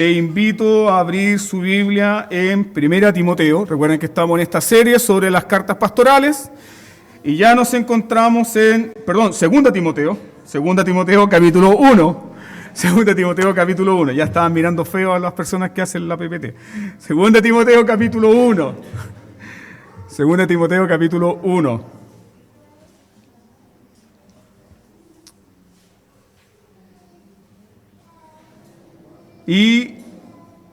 Le invito a abrir su Biblia en Primera Timoteo. Recuerden que estamos en esta serie sobre las cartas pastorales y ya nos encontramos en, Segunda Timoteo capítulo 1. Segunda Timoteo capítulo 1. Ya estaban mirando feo a las personas que hacen la PPT. Segunda Timoteo capítulo 1. Segunda Timoteo capítulo 1. Y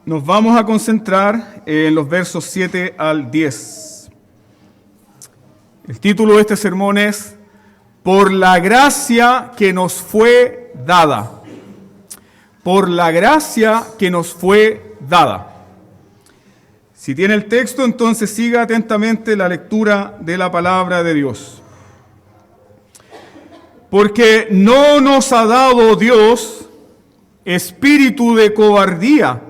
nos vamos a concentrar en los versos 7 al 10. El título de este sermón es Por la gracia que nos fue dada. Por la gracia que nos fue dada. Si tiene el texto, entonces siga atentamente la lectura de la palabra de Dios. Porque no nos ha dado Dios espíritu de cobardía,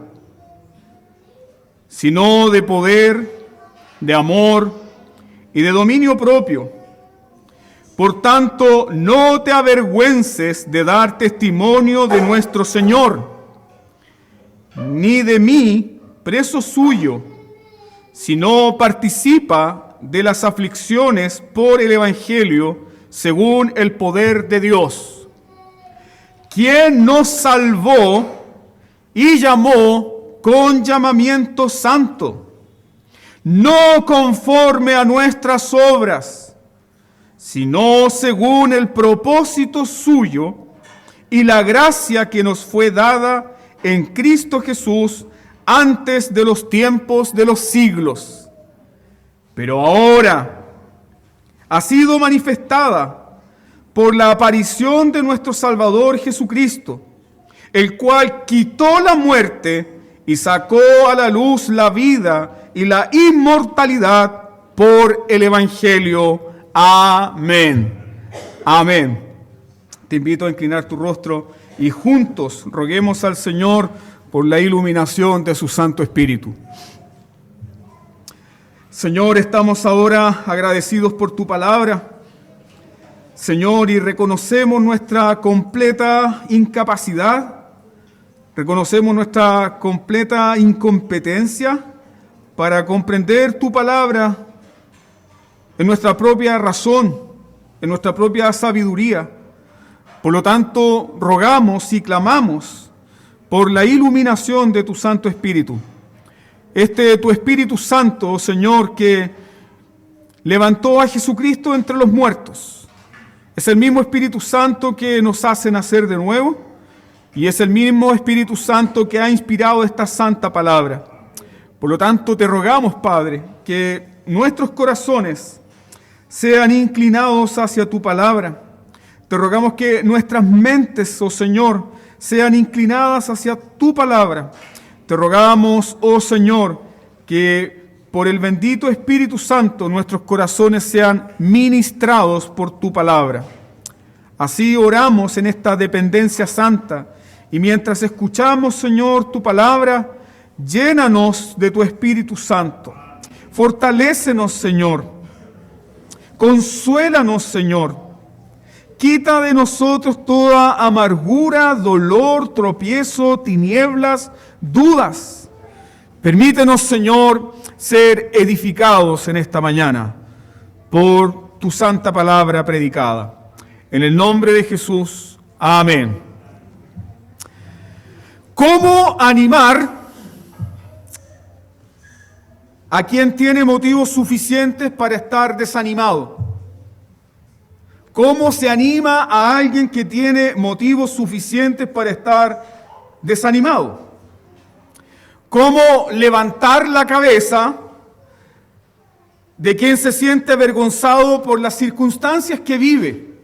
sino de poder, de amor y de dominio propio. Por tanto, no te avergüences de dar testimonio de nuestro Señor, ni de mí, preso suyo, sino participa de las aflicciones por el Evangelio según el poder de Dios, quien nos salvó y llamó con llamamiento santo, no conforme a nuestras obras, sino según el propósito suyo y la gracia que nos fue dada en Cristo Jesús antes de los tiempos de los siglos. Pero ahora ha sido manifestada por la aparición de nuestro Salvador Jesucristo, el cual quitó la muerte y sacó a la luz la vida y la inmortalidad por el Evangelio. Amén. Amén. Te invito a inclinar tu rostro y juntos roguemos al Señor por la iluminación de su Santo Espíritu. Señor, estamos ahora agradecidos por tu palabra, Señor, y reconocemos nuestra completa incapacidad, reconocemos nuestra completa incompetencia para comprender tu palabra en nuestra propia razón, en nuestra propia sabiduría. Por lo tanto, rogamos y clamamos por la iluminación de tu Santo Espíritu. Tu Espíritu Santo, oh Señor, que levantó a Jesucristo entre los muertos. Es el mismo Espíritu Santo que nos hace nacer de nuevo y es el mismo Espíritu Santo que ha inspirado esta santa palabra. Por lo tanto, te rogamos, Padre, que nuestros corazones sean inclinados hacia tu palabra. Te rogamos que nuestras mentes, oh Señor, sean inclinadas hacia tu palabra. Te rogamos, oh Señor, que por el bendito Espíritu Santo nuestros corazones sean ministrados por tu palabra. Así oramos en esta dependencia santa y mientras escuchamos, Señor, tu palabra, llénanos de tu Espíritu Santo. Fortalécenos, Señor. Consuélanos, Señor. Quita de nosotros toda amargura, dolor, tropiezo, tinieblas, dudas. Permítenos, Señor, ser edificados en esta mañana por tu santa palabra predicada. En el nombre de Jesús, amén. ¿Cómo animar a quien tiene motivos suficientes para estar desanimado? ¿Cómo se anima a alguien que tiene motivos suficientes para estar desanimado? ¿Cómo levantar la cabeza de quien se siente avergonzado por las circunstancias que vive?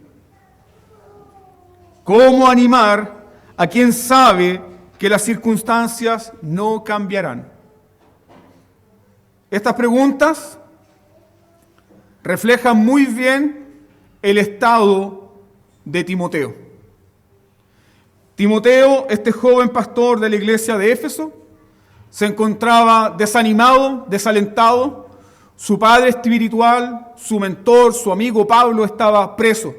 ¿Cómo animar a quien sabe que las circunstancias no cambiarán? Estas preguntas reflejan muy bien el estado de Timoteo. Timoteo, este joven pastor de la iglesia de Éfeso, se encontraba desanimado, desalentado. Su padre espiritual, su mentor, su amigo Pablo estaba preso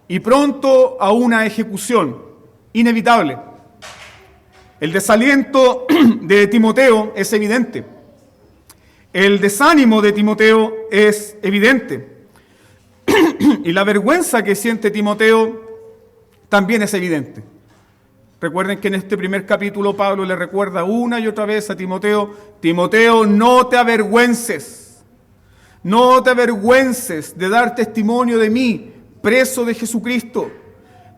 y pronto a una ejecución inevitable. El desaliento de Timoteo es evidente. El desánimo de Timoteo es evidente. Y la vergüenza que siente Timoteo también es evidente. Recuerden que en este primer capítulo Pablo le recuerda una y otra vez a Timoteo: Timoteo, no te avergüences. No te avergüences de dar testimonio de mí, preso de Jesucristo.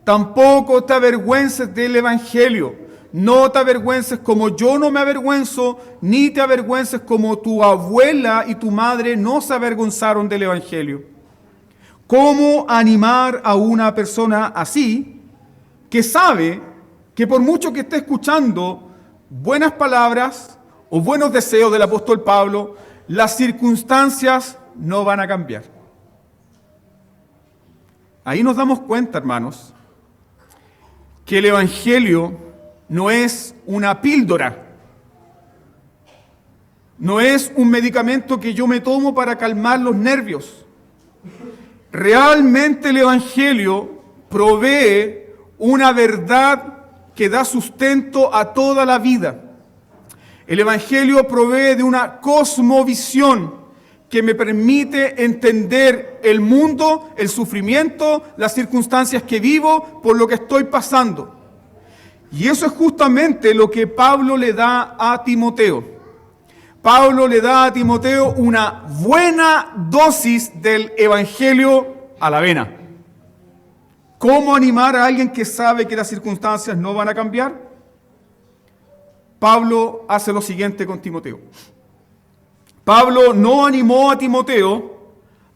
Tampoco te avergüences del Evangelio. No te avergüences como yo no me avergüenzo, ni te avergüences como tu abuela y tu madre no se avergonzaron del Evangelio. ¿Cómo animar a una persona así, que sabe que por mucho que esté escuchando buenas palabras o buenos deseos del apóstol Pablo, las circunstancias no van a cambiar? Ahí nos damos cuenta, hermanos, que el Evangelio no es una píldora, no es un medicamento que yo me tomo para calmar los nervios. Realmente el Evangelio provee una verdad que da sustento a toda la vida. El Evangelio provee de una cosmovisión que me permite entender el mundo, el sufrimiento, las circunstancias que vivo, por lo que estoy pasando. Y eso es justamente lo que Pablo le da a Timoteo. Pablo le da a Timoteo una buena dosis del Evangelio a la vena. ¿Cómo animar a alguien que sabe que las circunstancias no van a cambiar? Pablo hace lo siguiente con Timoteo. Pablo no animó a Timoteo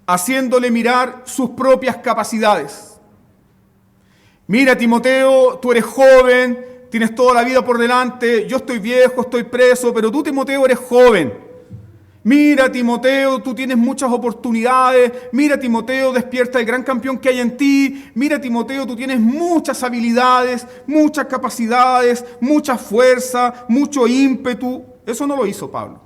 haciéndole mirar sus propias capacidades. Mira, Timoteo, tú eres joven, tienes toda la vida por delante, yo estoy viejo, estoy preso, pero tú, Timoteo, eres joven. Mira, Timoteo, tú tienes muchas oportunidades. Mira, Timoteo, despierta el gran campeón que hay en ti. Mira, Timoteo, tú tienes muchas habilidades, muchas capacidades, mucha fuerza, mucho ímpetu. Eso no lo hizo Pablo.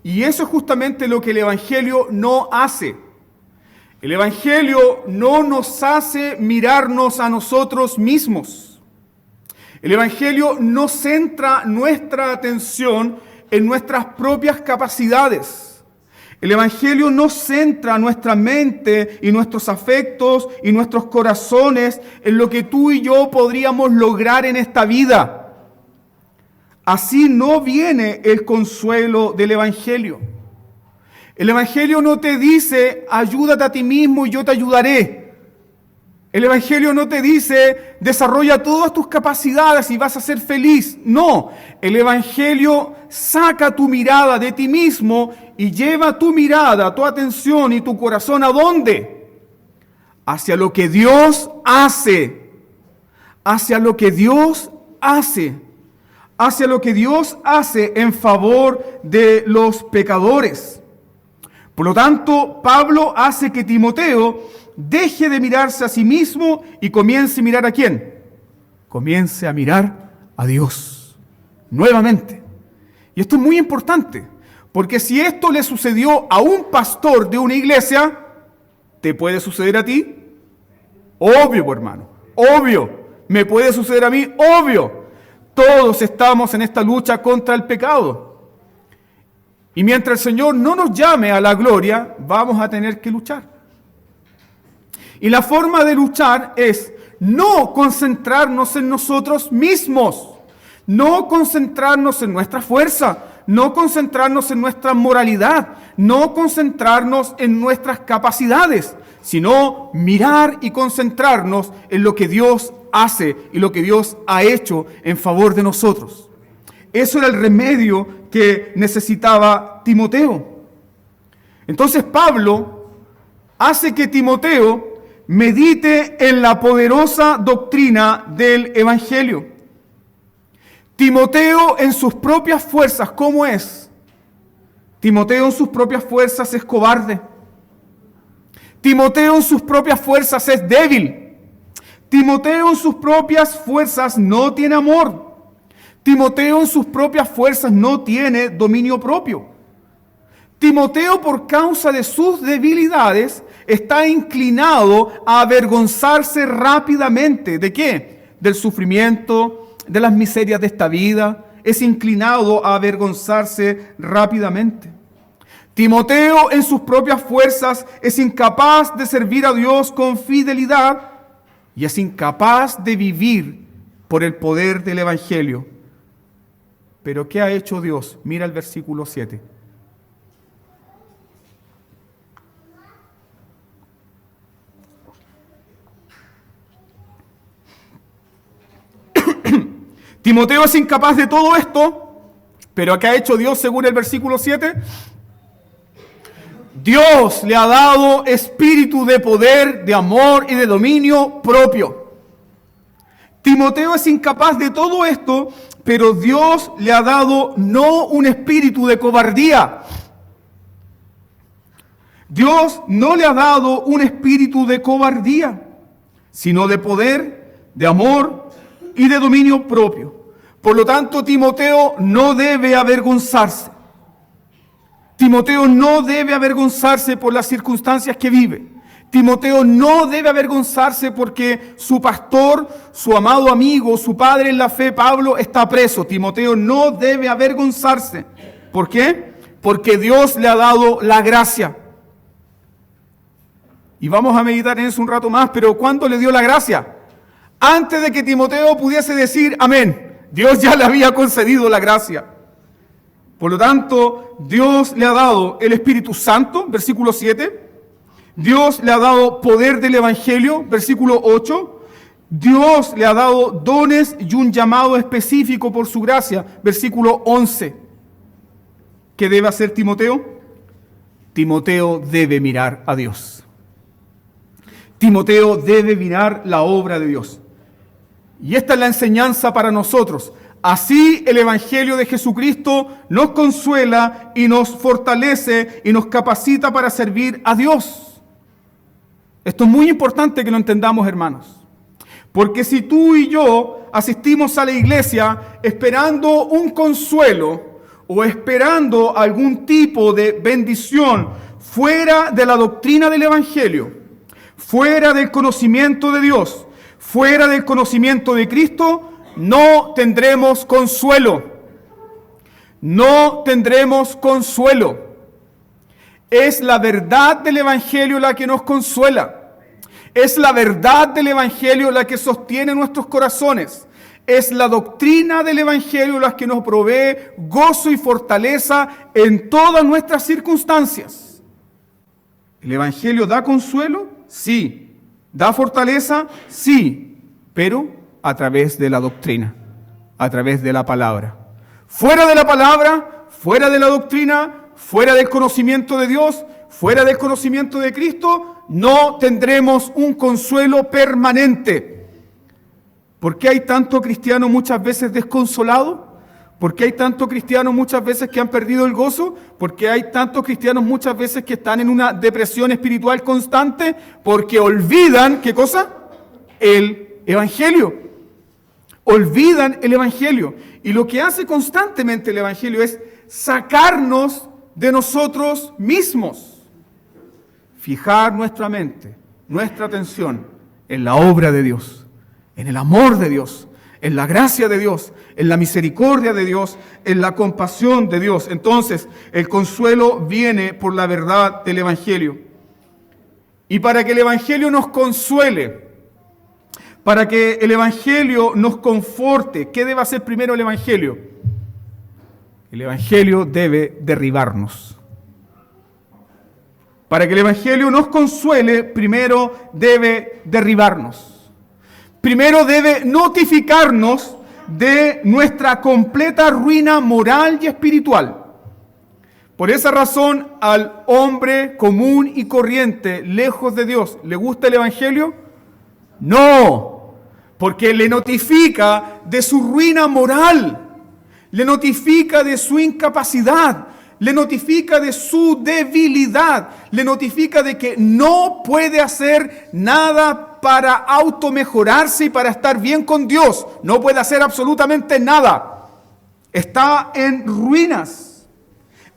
Y eso es justamente lo que el Evangelio no hace. El Evangelio no nos hace mirarnos a nosotros mismos. El Evangelio no centra nuestra atención en nuestras propias capacidades. El Evangelio no centra nuestra mente y nuestros afectos y nuestros corazones en lo que tú y yo podríamos lograr en esta vida. Así no viene el consuelo del Evangelio. El Evangelio no te dice, ayúdate a ti mismo y yo te ayudaré. El Evangelio no te dice, desarrolla todas tus capacidades y vas a ser feliz. No, el Evangelio saca tu mirada de ti mismo y lleva tu mirada, tu atención y tu corazón ¿a dónde? Hacia lo que Dios hace. Hacia lo que Dios hace. Hacia lo que Dios hace en favor de los pecadores. Por lo tanto, Pablo hace que Timoteo deje de mirarse a sí mismo y comience a mirar ¿a quién? Comience a mirar a Dios nuevamente. Y esto es muy importante, porque si esto le sucedió a un pastor de una iglesia, ¿te puede suceder a ti? Obvio, hermano, obvio. ¿Me puede suceder a mí? Obvio. Todos estamos en esta lucha contra el pecado. Y mientras el Señor no nos llame a la gloria, vamos a tener que luchar. Y la forma de luchar es no concentrarnos en nosotros mismos, no concentrarnos en nuestra fuerza, no concentrarnos en nuestra moralidad, no concentrarnos en nuestras capacidades, sino mirar y concentrarnos en lo que Dios hace y lo que Dios ha hecho en favor de nosotros. Eso era el remedio que necesitaba Timoteo. Entonces Pablo hace que Timoteo medite en la poderosa doctrina del Evangelio. Timoteo en sus propias fuerzas, ¿cómo es? Timoteo en sus propias fuerzas es cobarde. Timoteo en sus propias fuerzas es débil. Timoteo en sus propias fuerzas no tiene amor. Timoteo en sus propias fuerzas no tiene dominio propio. Timoteo, por causa de sus debilidades, está inclinado a avergonzarse rápidamente. ¿De qué? Del sufrimiento, de las miserias de esta vida, es inclinado a avergonzarse rápidamente. Timoteo, en sus propias fuerzas, es incapaz de servir a Dios con fidelidad y es incapaz de vivir por el poder del Evangelio. Pero ¿qué ha hecho Dios? Mira el versículo 7. Timoteo es incapaz de todo esto, pero ¿qué ha hecho Dios según el versículo 7? Dios le ha dado espíritu de poder, de amor y de dominio propio. Timoteo es incapaz de todo esto, pero Dios le ha dado no un espíritu de cobardía. Dios no le ha dado un espíritu de cobardía, sino de poder, de amor y de dominio propio. Por lo tanto, Timoteo no debe avergonzarse. Timoteo no debe avergonzarse por las circunstancias que vive. Timoteo no debe avergonzarse porque su pastor, su amado amigo, su padre en la fe, Pablo, está preso. Timoteo no debe avergonzarse. ¿Por qué? Porque Dios le ha dado la gracia. Y vamos a meditar en eso un rato más, pero ¿cuándo le dio la gracia? Antes de que Timoteo pudiese decir amén. Dios ya le había concedido la gracia. Por lo tanto, Dios le ha dado el Espíritu Santo, versículo 7. Dios le ha dado poder del Evangelio, versículo 8. Dios le ha dado dones y un llamado específico por su gracia, versículo 11. ¿Qué debe hacer Timoteo? Timoteo debe mirar a Dios. Timoteo debe mirar la obra de Dios. Y esta es la enseñanza para nosotros. Así el Evangelio de Jesucristo nos consuela y nos fortalece y nos capacita para servir a Dios. Esto es muy importante que lo entendamos, hermanos. Porque si tú y yo asistimos a la iglesia esperando un consuelo o esperando algún tipo de bendición fuera de la doctrina del Evangelio, fuera del conocimiento de Dios, fuera del conocimiento de Cristo, no tendremos consuelo. No tendremos consuelo. Es la verdad del Evangelio la que nos consuela. Es la verdad del Evangelio la que sostiene nuestros corazones. Es la doctrina del Evangelio la que nos provee gozo y fortaleza en todas nuestras circunstancias. ¿El Evangelio da consuelo? Sí. ¿Da fortaleza? Sí. Pero a través de la doctrina, a través de la palabra. Fuera de la palabra, fuera de la doctrina, fuera del conocimiento de Dios, fuera del conocimiento de Cristo, no tendremos un consuelo permanente. ¿Por qué hay tanto cristiano muchas veces desconsolado? ¿Por qué hay tantos cristianos muchas veces que han perdido el gozo? ¿Por qué hay tantos cristianos muchas veces que están en una depresión espiritual constante? Porque olvidan, ¿qué cosa? El Evangelio. Olvidan el Evangelio. Y lo que hace constantemente el Evangelio es sacarnos de nosotros mismos. Fijar nuestra mente, nuestra atención en la obra de Dios, en el amor de Dios, en la gracia de Dios, en la misericordia de Dios, en la compasión de Dios. Entonces, el consuelo viene por la verdad del Evangelio. Y para que el Evangelio nos consuele, para que el Evangelio nos conforte, ¿qué debe hacer primero el Evangelio? El Evangelio debe derribarnos. Para que el Evangelio nos consuele, primero debe derribarnos. Primero debe notificarnos de nuestra completa ruina moral y espiritual. Por esa razón, al hombre común y corriente, lejos de Dios, ¿le gusta el Evangelio? No, porque le notifica de su ruina moral, le notifica de su incapacidad, le notifica de su debilidad, le notifica de que no puede hacer nada para automejorarse y para estar bien con Dios. No puede hacer absolutamente nada. Está en ruinas.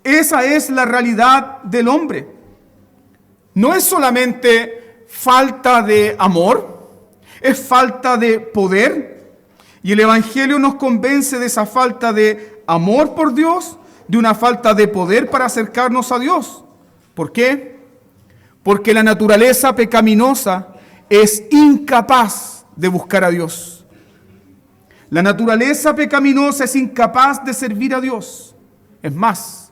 Esa es la realidad del hombre. No es solamente falta de amor, es falta de poder Y el Evangelio nos convence de esa falta de amor por Dios, de una falta de poder para acercarnos a Dios. ¿Por qué? Porque la naturaleza pecaminosa es incapaz de buscar a Dios. La naturaleza pecaminosa es incapaz de servir a Dios. Es más,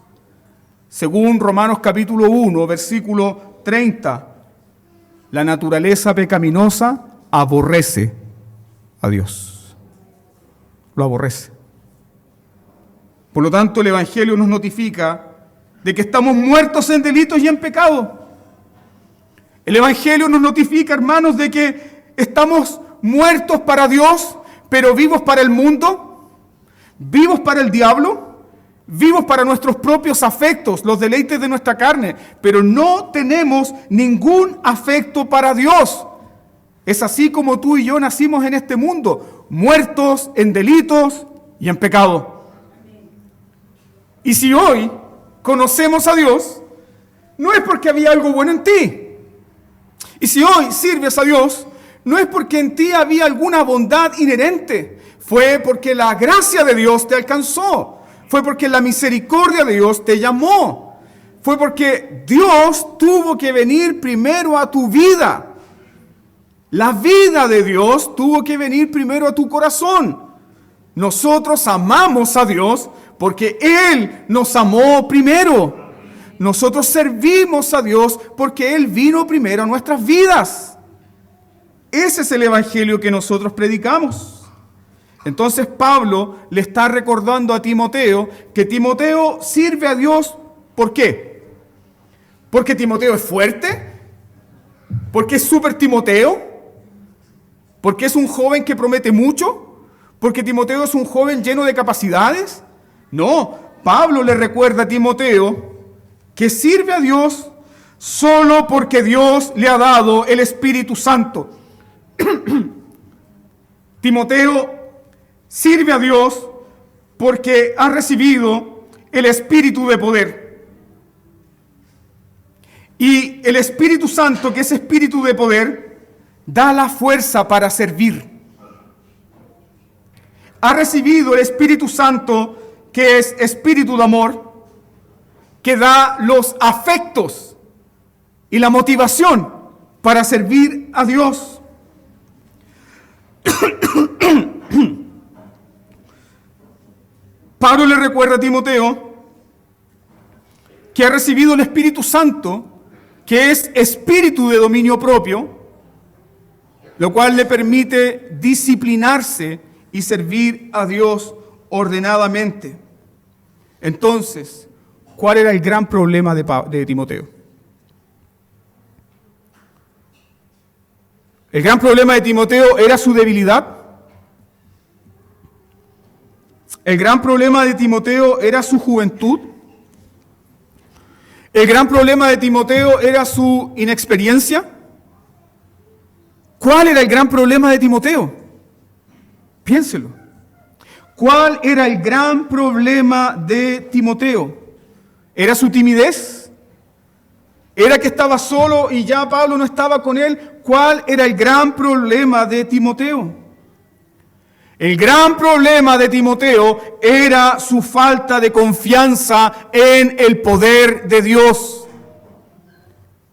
según Romanos capítulo 1, versículo 30, la naturaleza pecaminosa aborrece a Dios. Lo aborrece. Por lo tanto, el Evangelio nos notifica de que estamos muertos en delitos y en pecado. El Evangelio nos notifica, hermanos, de que estamos muertos para Dios, pero vivos para el mundo, vivos para el diablo, vivos para nuestros propios afectos, los deleites de nuestra carne, pero no tenemos ningún afecto para Dios. Es así como tú y yo nacimos en este mundo, muertos en delitos y en pecado. Y si hoy conocemos a Dios, no es porque había algo bueno en ti. Y si hoy sirves a Dios, no es porque en ti había alguna bondad inherente. Fue porque la gracia de Dios te alcanzó. Fue porque la misericordia de Dios te llamó. Fue porque Dios tuvo que venir primero a tu vida. La vida de Dios tuvo que venir primero a tu corazón. Nosotros amamos a Dios porque Él nos amó primero. Nosotros servimos a Dios porque Él vino primero a nuestras vidas. Ese es el evangelio que nosotros predicamos. Entonces Pablo le está recordando a Timoteo que Timoteo sirve a Dios. ¿Por qué? ¿Porque Timoteo es fuerte? ¿Porque es súper Timoteo? ¿Porque es un joven que promete mucho? ¿Porque Timoteo es un joven lleno de capacidades? No, Pablo le recuerda a Timoteo que sirve a Dios solo porque Dios le ha dado el Espíritu Santo. Timoteo sirve a Dios porque ha recibido el Espíritu de poder. Y el Espíritu Santo, que es Espíritu de poder, da la fuerza para servir. Ha recibido el Espíritu Santo, que es Espíritu de amor, que da los afectos y la motivación para servir a Dios. Pablo le recuerda a Timoteo que ha recibido el Espíritu Santo, que es espíritu de dominio propio, lo cual le permite disciplinarse y servir a Dios ordenadamente. Entonces, ¿cuál era el gran problema de Timoteo? El gran problema de Timoteo era su debilidad. El gran problema de Timoteo era su juventud. El gran problema de Timoteo era su inexperiencia. ¿Cuál era el gran problema de Timoteo? Piénselo. ¿Cuál era el gran problema de Timoteo? ¿Era su timidez? ¿Era que estaba solo y ya Pablo no estaba con él? ¿Cuál era el gran problema de Timoteo? El gran problema de Timoteo era su falta de confianza en el poder de Dios.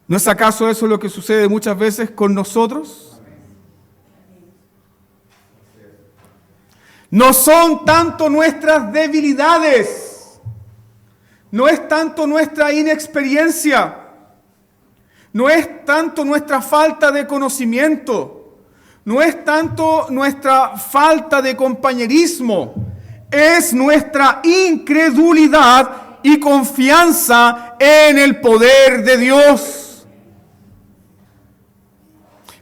¿No es acaso eso lo que sucede muchas veces con nosotros? No son tanto nuestras debilidades, no es tanto nuestra inexperiencia, no es tanto nuestra falta de conocimiento, no es tanto nuestra falta de compañerismo, es nuestra incredulidad y confianza en el poder de Dios.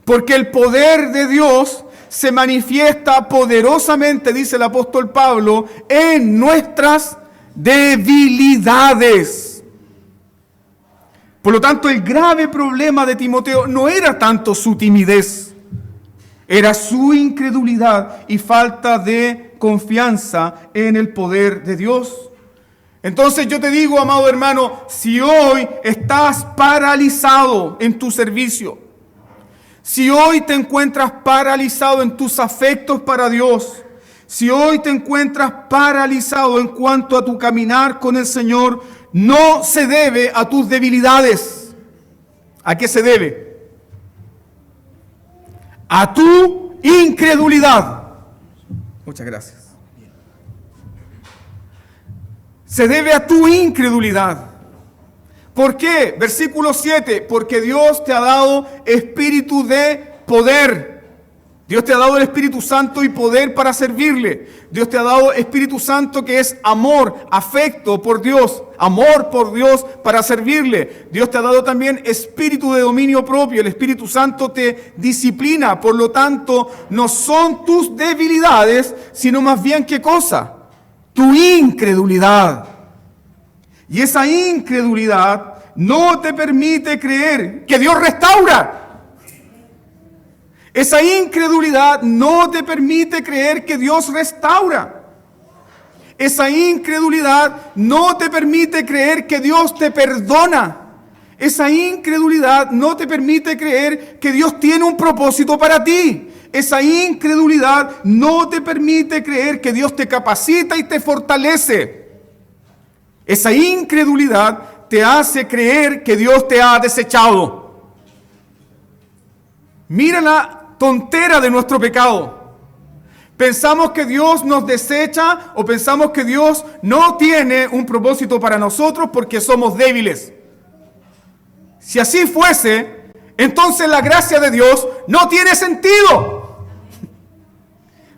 Porque el poder de Dios se manifiesta poderosamente, dice el apóstol Pablo, en nuestras debilidades. Por lo tanto, el grave problema de Timoteo no era tanto su timidez, era su incredulidad y falta de confianza en el poder de Dios. Entonces yo te digo, amado hermano, si hoy estás paralizado en tu servicio, si hoy te encuentras paralizado en tus afectos para Dios, Si hoy te encuentras paralizado en cuanto a tu caminar con el Señor, no se debe a tus debilidades. ¿A qué se debe? A tu incredulidad. Muchas gracias. Se debe a tu incredulidad. ¿Por qué? Versículo 7. Porque Dios te ha dado espíritu de poder. Dios te ha dado el Espíritu Santo y poder para servirle. Dios te ha dado Espíritu Santo que es amor, afecto por Dios, amor por Dios para servirle. Dios te ha dado también espíritu de dominio propio. El Espíritu Santo te disciplina. Por lo tanto, no son tus debilidades, sino más bien ¿qué cosa? Tu incredulidad. Y esa incredulidad no te permite creer que Dios restaura. Esa incredulidad no te permite creer que Dios restaura. Esa incredulidad no te permite creer que Dios te perdona. Esa incredulidad no te permite creer que Dios tiene un propósito para ti. Esa incredulidad no te permite creer que Dios te capacita y te fortalece. Esa incredulidad te hace creer que Dios te ha desechado. Mira la tontera de nuestro pecado. Pensamos que Dios nos desecha o pensamos que Dios no tiene un propósito para nosotros porque somos débiles. Si así fuese, entonces la gracia de Dios no tiene sentido.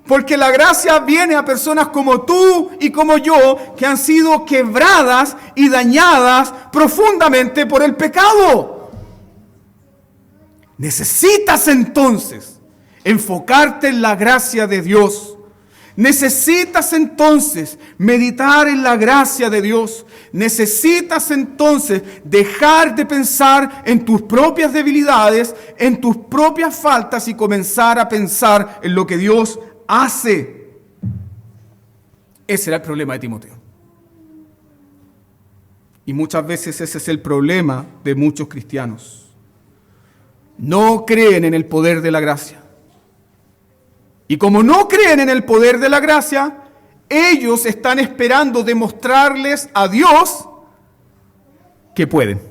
Porque la gracia viene a personas como tú y como yo que han sido quebradas y dañadas profundamente por el pecado. Necesitas entonces enfocarte en la gracia de Dios. Necesitas entonces meditar en la gracia de Dios. Necesitas entonces dejar de pensar en tus propias debilidades, en tus propias faltas y comenzar a pensar en lo que Dios hace. Ese era el problema de Timoteo. Y muchas veces ese es el problema de muchos cristianos. No creen en el poder de la gracia. Y como no creen en el poder de la gracia, ellos están esperando demostrarles a Dios que pueden.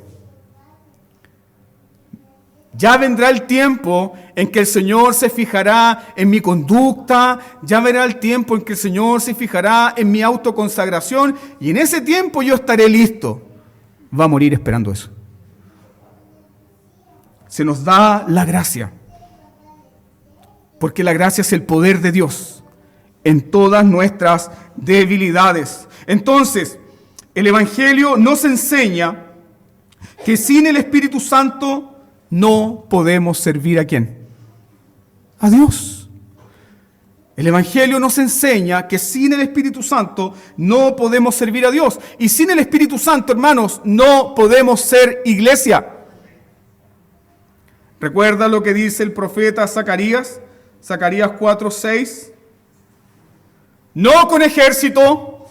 Ya vendrá el tiempo en que el Señor se fijará en mi conducta, ya vendrá el tiempo en que el Señor se fijará en mi autoconsagración, y en ese tiempo yo estaré listo. Va a morir esperando eso. Se nos da la gracia, porque la gracia es el poder de Dios en todas nuestras debilidades. Entonces, el Evangelio nos enseña que sin el Espíritu Santo no podemos servir ¿a quién? A Dios. El Evangelio nos enseña que sin el Espíritu Santo no podemos servir a Dios. Y sin el Espíritu Santo, hermanos, no podemos ser iglesia. ¿Recuerda lo que dice el profeta Zacarías? Zacarías 4:6. No con ejército,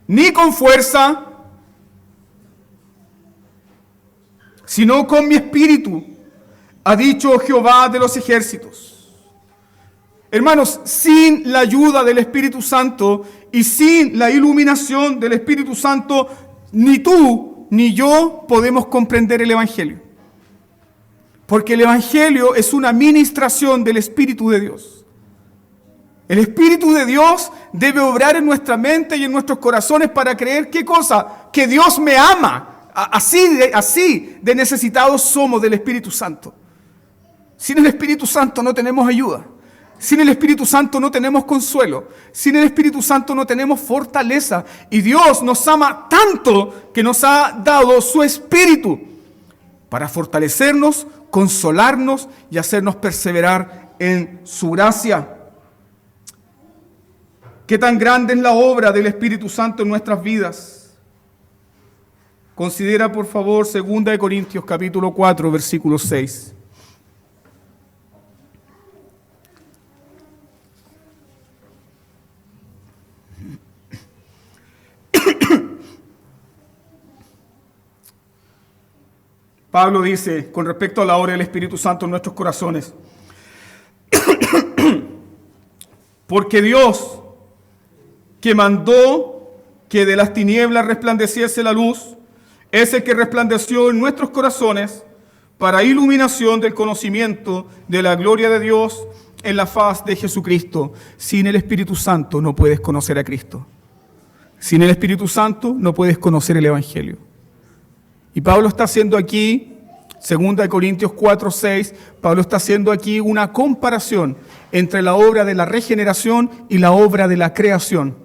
ni con fuerza, sino con mi espíritu, ha dicho Jehová de los ejércitos. Hermanos, sin la ayuda del Espíritu Santo y sin la iluminación del Espíritu Santo, ni tú ni yo podemos comprender el Evangelio. Porque el Evangelio es una ministración del Espíritu de Dios. El Espíritu de Dios debe obrar en nuestra mente y en nuestros corazones para creer, ¿qué cosa? Que Dios me ama. Así de necesitados somos del Espíritu Santo. Sin el Espíritu Santo no tenemos ayuda. Sin el Espíritu Santo no tenemos consuelo. Sin el Espíritu Santo no tenemos fortaleza. Y Dios nos ama tanto que nos ha dado su Espíritu para fortalecernos, consolarnos y hacernos perseverar en su gracia. ¿Qué tan grande es la obra del Espíritu Santo en nuestras vidas? Considera por favor 2 Corintios capítulo 4, versículo 6. Pablo dice con respecto a la obra del Espíritu Santo en nuestros corazones: Porque Dios, que mandó que de las tinieblas resplandeciese la luz, es el que resplandeció en nuestros corazones para iluminación del conocimiento de la gloria de Dios en la faz de Jesucristo. Sin el Espíritu Santo no puedes conocer a Cristo. Sin el Espíritu Santo no puedes conocer el Evangelio. Y Pablo está haciendo aquí, 2 Corintios 4:6, Pablo está haciendo aquí una comparación entre la obra de la regeneración y la obra de la creación.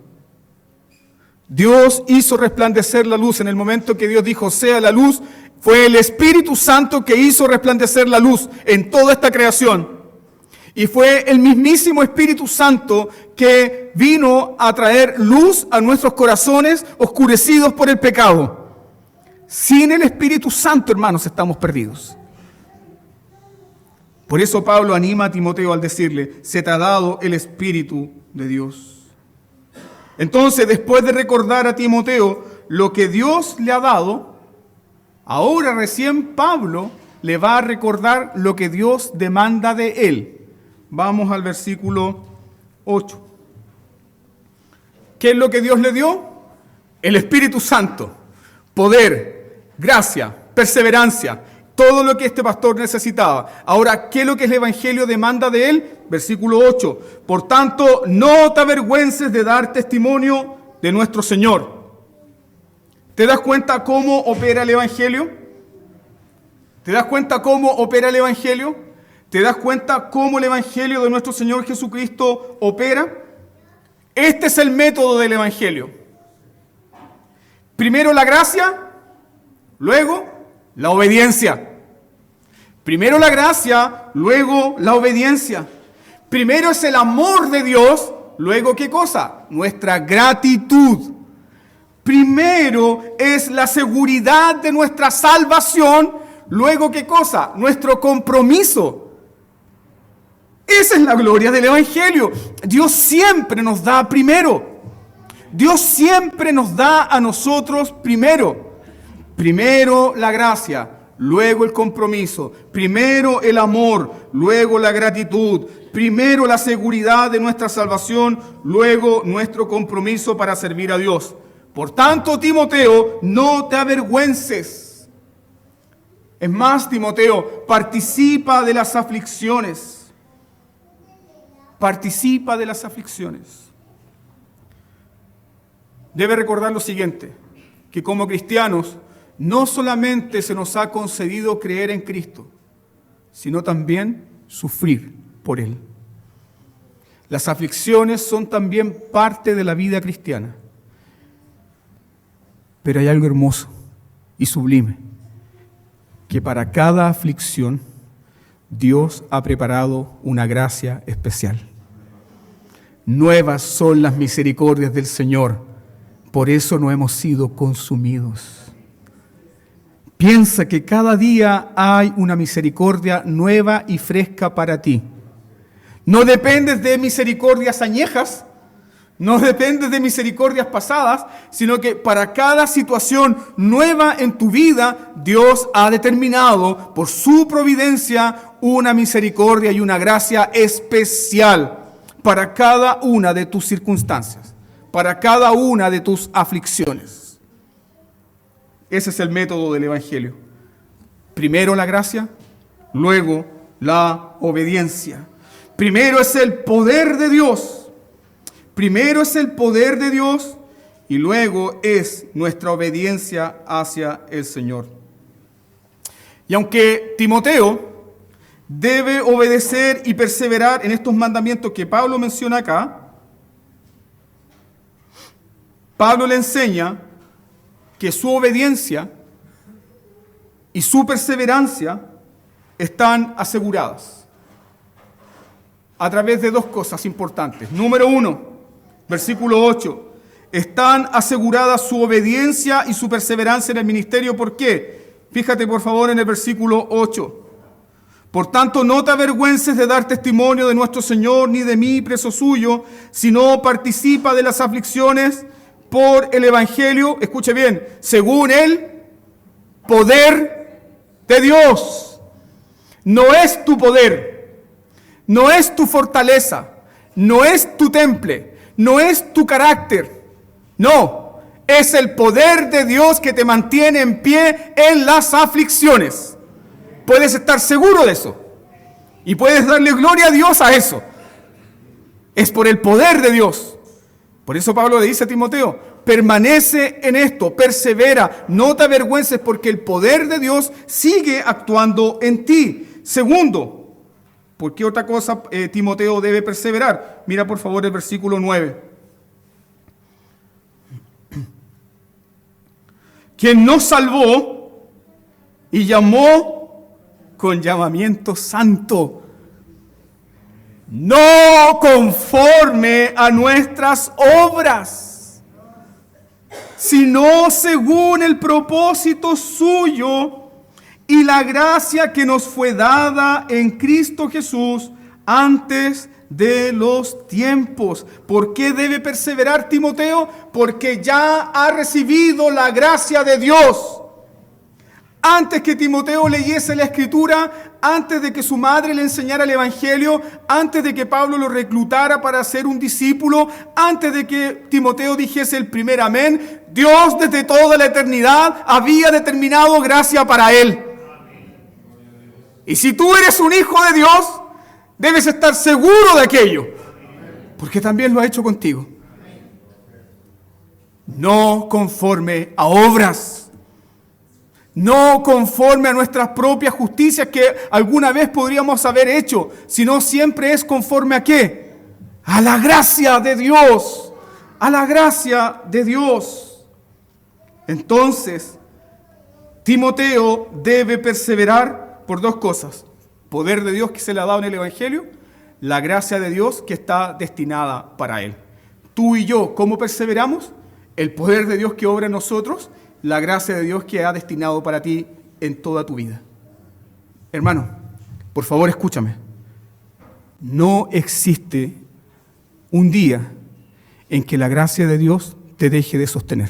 Dios hizo resplandecer la luz. En el momento que Dios dijo, sea la luz, fue el Espíritu Santo que hizo resplandecer la luz en toda esta creación. Y fue el mismísimo Espíritu Santo que vino a traer luz a nuestros corazones oscurecidos por el pecado. Sin el Espíritu Santo, hermanos, estamos perdidos. Por eso Pablo anima a Timoteo al decirle, se te ha dado el Espíritu de Dios. Entonces, después de recordar a Timoteo lo que Dios le ha dado, ahora recién Pablo le va a recordar lo que Dios demanda de él. Vamos al versículo 8. ¿Qué es lo que Dios le dio? El Espíritu Santo, poder, gracia, perseverancia, todo lo que este pastor necesitaba. Ahora, ¿qué es lo que el Evangelio demanda de él? Versículo 8. Por tanto, no te avergüences de dar testimonio de nuestro Señor. ¿Te das cuenta cómo opera el Evangelio? ¿Te das cuenta cómo opera el Evangelio? ¿Te das cuenta cómo el Evangelio de nuestro Señor Jesucristo opera? Este es el método del Evangelio. Primero la gracia, luego la obediencia. Primero la gracia, luego la obediencia. Primero es el amor de Dios, luego ¿qué cosa? Nuestra gratitud. Primero es la seguridad de nuestra salvación, luego ¿qué cosa? Nuestro compromiso. Esa es la gloria del Evangelio. Dios siempre nos da primero. Dios siempre nos da a nosotros primero. Primero la gracia, luego el compromiso. Primero el amor, luego la gratitud. Primero la seguridad de nuestra salvación, luego nuestro compromiso para servir a Dios. Por tanto, Timoteo, no te avergüences. Es más, Timoteo, participa de las aflicciones. Participa de las aflicciones. Debe recordar lo siguiente, que como cristianos no solamente se nos ha concedido creer en Cristo, sino también sufrir por Él. Las aflicciones son también parte de la vida cristiana. Pero hay algo hermoso y sublime, que para cada aflicción Dios ha preparado una gracia especial. Nuevas son las misericordias del Señor, por eso no hemos sido consumidos. Piensa que cada día hay una misericordia nueva y fresca para ti. No dependes de misericordias añejas, no dependes de misericordias pasadas, sino que para cada situación nueva en tu vida, Dios ha determinado por su providencia una misericordia y una gracia especial para cada una de tus circunstancias, para cada una de tus aflicciones. Ese es el método del Evangelio. Primero la gracia, luego la obediencia. Primero es el poder de Dios. Primero es el poder de Dios y luego es nuestra obediencia hacia el Señor. Y aunque Timoteo debe obedecer y perseverar en estos mandamientos que Pablo menciona acá, Pablo le enseña que su obediencia y su perseverancia están aseguradas a través de dos cosas importantes. Número 1, versículo 8. Están aseguradas su obediencia y su perseverancia en el ministerio. ¿Por qué? Fíjate por favor en el versículo 8. Por tanto, no te avergüences de dar testimonio de nuestro Señor, ni de mí, preso suyo, sino participa de las aflicciones por el Evangelio, escuche bien, según el poder de Dios. No es tu poder, no es tu fortaleza, no es tu temple, no es tu carácter, no, es el poder de Dios que te mantiene en pie en las aflicciones. Puedes estar seguro de eso y puedes darle gloria a Dios a eso. Es por el poder de Dios. Por eso Pablo le dice a Timoteo, permanece en esto, persevera, no te avergüences porque el poder de Dios sigue actuando en ti. Segundo, ¿por qué otra cosa Timoteo debe perseverar? Mira por favor el versículo 9. Quien nos salvó y llamó con llamamiento santo, no conforme a nuestras obras, sino según el propósito suyo y la gracia que nos fue dada en Cristo Jesús antes de los tiempos. ¿Por qué debe perseverar Timoteo? Porque ya ha recibido la gracia de Dios. Antes que Timoteo leyese la Escritura, antes de que su madre le enseñara el Evangelio, antes de que Pablo lo reclutara para ser un discípulo, antes de que Timoteo dijese el primer amén, Dios desde toda la eternidad había determinado gracia para él. Y si tú eres un hijo de Dios, debes estar seguro de aquello, porque también lo ha hecho contigo. No conforme a obras, no conforme a nuestras propias justicias que alguna vez podríamos haber hecho, sino siempre es conforme a ¿qué? A la gracia de Dios, a la gracia de Dios. Entonces, Timoteo debe perseverar por dos cosas: poder de Dios que se le ha dado en el Evangelio, la gracia de Dios que está destinada para él. Tú y yo, ¿cómo perseveramos? El poder de Dios que obra en nosotros, la gracia de Dios que ha destinado para ti en toda tu vida. Hermano, por favor escúchame. No existe un día en que la gracia de Dios te deje de sostener.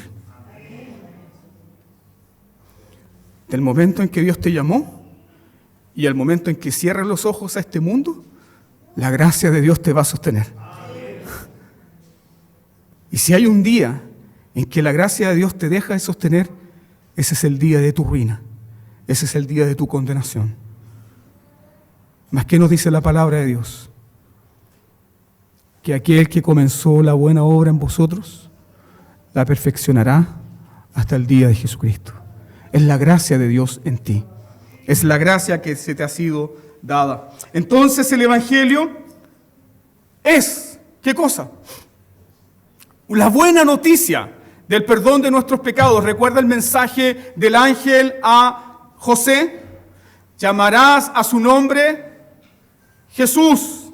Del momento en que Dios te llamó y al momento en que cierras los ojos a este mundo, la gracia de Dios te va a sostener. Y si hay un día en que la gracia de Dios te deja de sostener, ese es el día de tu ruina, ese es el día de tu condenación. ¿Mas qué nos dice la palabra de Dios? Que aquel que comenzó la buena obra en vosotros, la perfeccionará hasta el día de Jesucristo. Es la gracia de Dios en ti, es la gracia que se te ha sido dada. Entonces el Evangelio es, ¿qué cosa? La buena noticia del perdón de nuestros pecados. Recuerda el mensaje del ángel a José: llamarás a su nombre Jesús,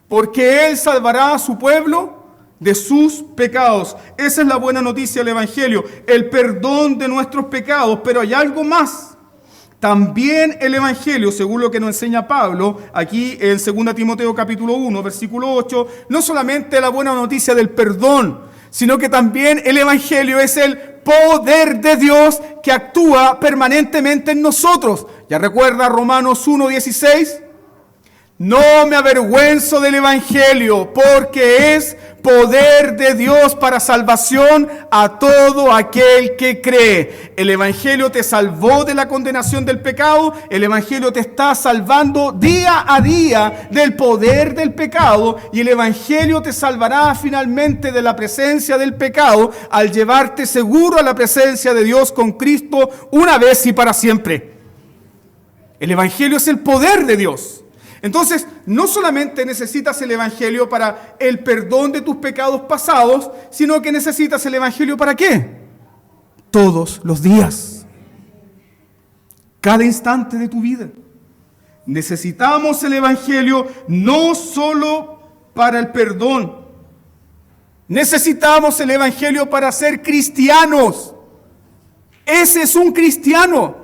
porque él salvará a su pueblo de sus pecados. Esa es la buena noticia del Evangelio, el perdón de nuestros pecados. Pero hay algo más. También el Evangelio, según lo que nos enseña Pablo, aquí en 2 Timoteo capítulo 1, versículo 8, no solamente la buena noticia del perdón, sino que también el Evangelio es el poder de Dios que actúa permanentemente en nosotros. ¿Ya recuerda Romanos 1:16? No me avergüenzo del Evangelio, porque es poder de Dios para salvación a todo aquel que cree. El Evangelio te salvó de la condenación del pecado. El Evangelio te está salvando día a día del poder del pecado. Y el Evangelio te salvará finalmente de la presencia del pecado al llevarte seguro a la presencia de Dios con Cristo una vez y para siempre. El Evangelio es el poder de Dios. Entonces, no solamente necesitas el Evangelio para el perdón de tus pecados pasados, sino que necesitas el Evangelio ¿para qué? Todos los días. Cada instante de tu vida. Necesitamos el Evangelio no solo para el perdón. Necesitamos el Evangelio para ser cristianos. Ese es un cristiano.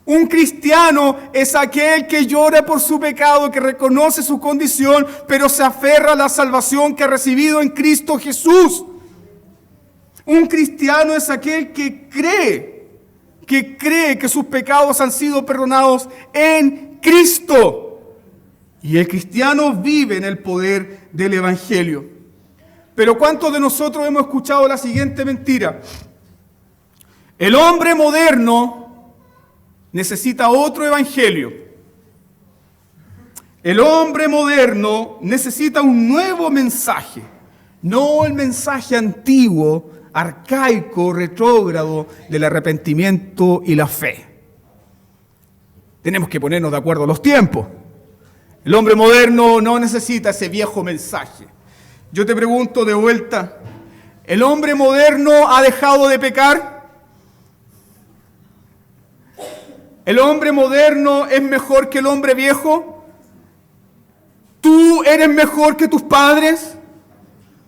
Un cristiano es aquel que llora por su pecado, que reconoce su condición, pero se aferra a la salvación que ha recibido en Cristo Jesús. Un cristiano es aquel que cree que sus pecados han sido perdonados en Cristo. Y el cristiano vive en el poder del Evangelio. Pero ¿cuántos de nosotros hemos escuchado la siguiente mentira? El hombre moderno necesita otro evangelio. El hombre moderno necesita un nuevo mensaje, no el mensaje antiguo, arcaico, retrógrado del arrepentimiento y la fe. Tenemos que ponernos de acuerdo a los tiempos. El hombre moderno no necesita ese viejo mensaje. Yo te pregunto de vuelta, ¿el hombre moderno ha dejado de pecar? ¿El hombre moderno es mejor que el hombre viejo? ¿Tú eres mejor que tus padres?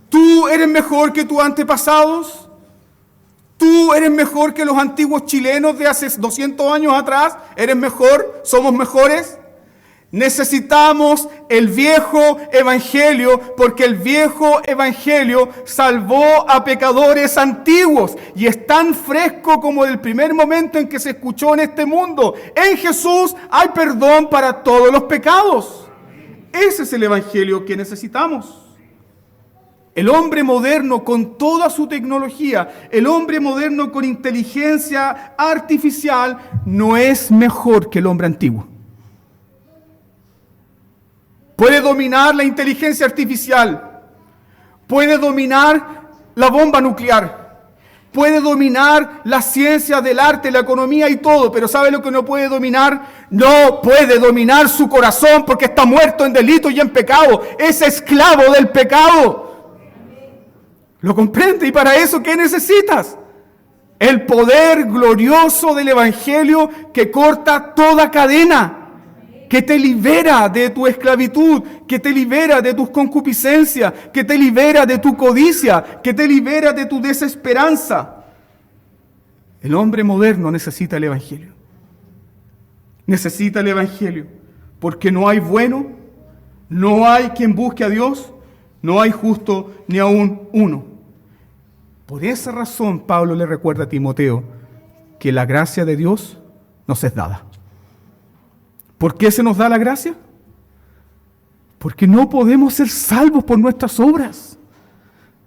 ¿Tú eres mejor que tus antepasados? ¿Tú eres mejor que los antiguos chilenos de hace 200 años atrás? ¿Eres mejor? ¿Somos mejores? Necesitamos el viejo evangelio porque el viejo evangelio salvó a pecadores antiguos y es tan fresco como el primer momento en que se escuchó en este mundo. En Jesús hay perdón para todos los pecados. Ese es el evangelio que necesitamos. El hombre moderno con toda su tecnología, el hombre moderno con inteligencia artificial no es mejor que el hombre antiguo. Puede dominar la inteligencia artificial, puede dominar la bomba nuclear, puede dominar la ciencia del arte, la economía y todo, pero ¿sabe lo que no puede dominar? No puede dominar su corazón porque está muerto en delito y en pecado, es esclavo del pecado. ¿Lo comprende? ¿Y para eso qué necesitas? El poder glorioso del Evangelio que corta toda cadena, que te libera de tu esclavitud, que te libera de tus concupiscencias, que te libera de tu codicia, que te libera de tu desesperanza. El hombre moderno necesita el Evangelio. Necesita el Evangelio, porque no hay bueno, no hay quien busque a Dios, no hay justo ni aún uno. Por esa razón, Pablo le recuerda a Timoteo que la gracia de Dios nos es dada. ¿Por qué se nos da la gracia? Porque no podemos ser salvos por nuestras obras.